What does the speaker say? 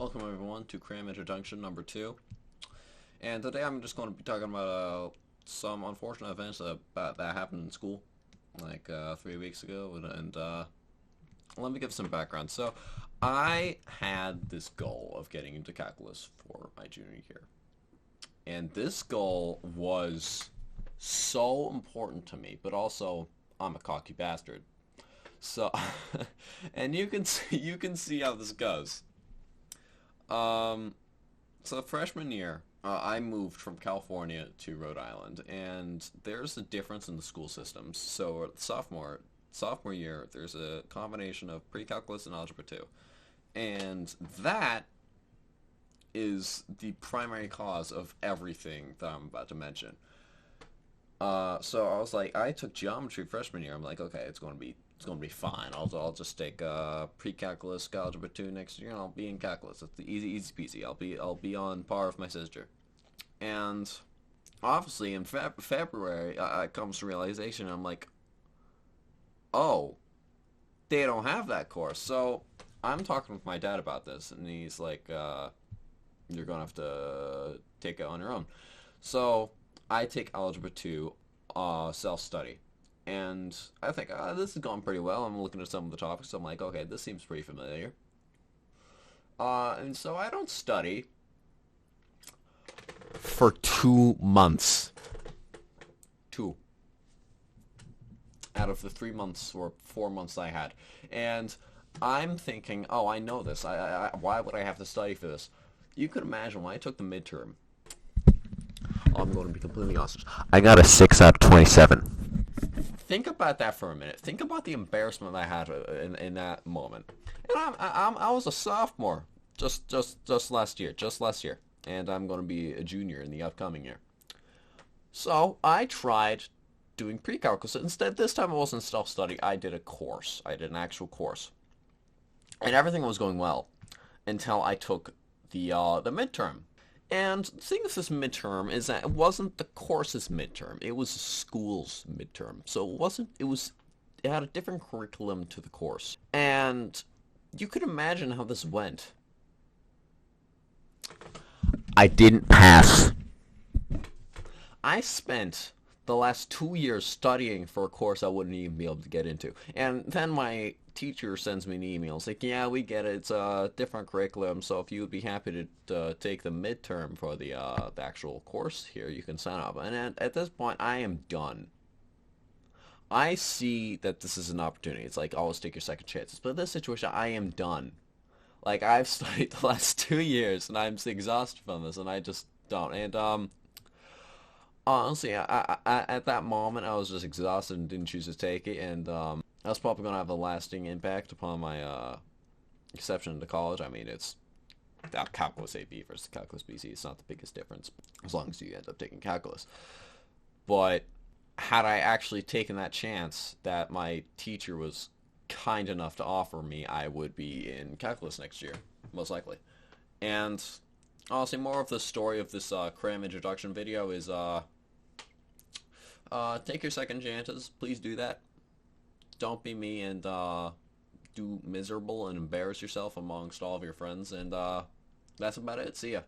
Welcome everyone to Cram Introduction number 2. And today I'm just going to be talking about some unfortunate events that happened in school, like 3 weeks ago. And let me give some background. So, I had this goal of getting into calculus for my junior year. And this goal was so important to me, but also I'm a cocky bastard. So, and you can see how this goes. So freshman year, I moved from California to Rhode Island, and there's a difference in the school systems. So sophomore year, there's a combination of pre-calculus and algebra 2, and that is the primary cause of everything that I'm about to mention. So I was like, I took geometry freshman year. I'm like, okay, it's gonna be fine. I'll just take pre-calculus, algebra 2 next year, and I'll be in calculus. It's easy peasy. I'll be on par with my sister. And obviously in February, comes to realization. I'm like, oh, they don't have that course. So I'm talking with my dad about this, and he's like, you're gonna have to take it on your own. So I take algebra 2, self-study. And I think, this is going pretty well. I'm looking at some of the topics. I'm like, okay, this seems pretty familiar. And so I don't study for 2 months. 2 out of the 3 months or 4 months I had. And I'm thinking, oh, I know this. Why would I have to study for this? You could imagine when I took the midterm. I'm going to be completely honest. I got a 6 out of 27. Think about that for a minute. Think about the embarrassment I had in that moment. And I was a sophomore just last year, and I'm going to be a junior in the upcoming year. So I tried doing pre-calculus. Instead, this time it wasn't self-study. I did a course. I did an actual course, and everything was going well until I took the midterm. And the thing with this midterm is that it wasn't the course's midterm; it was the school's midterm. So it had a different curriculum to the course, and you could imagine how this went. I didn't pass. I spent the last 2 years studying for a course I wouldn't even be able to get into. And then my teacher sends me an email. It's like, yeah, we get it. It's a different curriculum, so if you would be happy to take the midterm for the actual course here, you can sign up. And at this point, I am done. I see that this is an opportunity. It's like, always take your second chances. But in this situation, I am done. Like, I've studied the last 2 years, and I'm exhausted from this, and I just don't. And, honestly, at that moment, I was just exhausted and didn't choose to take it, and that's probably going to have a lasting impact upon my exception into college. I mean, it's calculus AB versus calculus BC. It's not the biggest difference, as long as you end up taking calculus. But had I actually taken that chance that my teacher was kind enough to offer me, I would be in calculus next year, most likely. And honestly, more of the story of this Cram introduction video is take your second chances. Please do that. Don't be me and do miserable and embarrass yourself amongst all of your friends. And that's about it. See ya.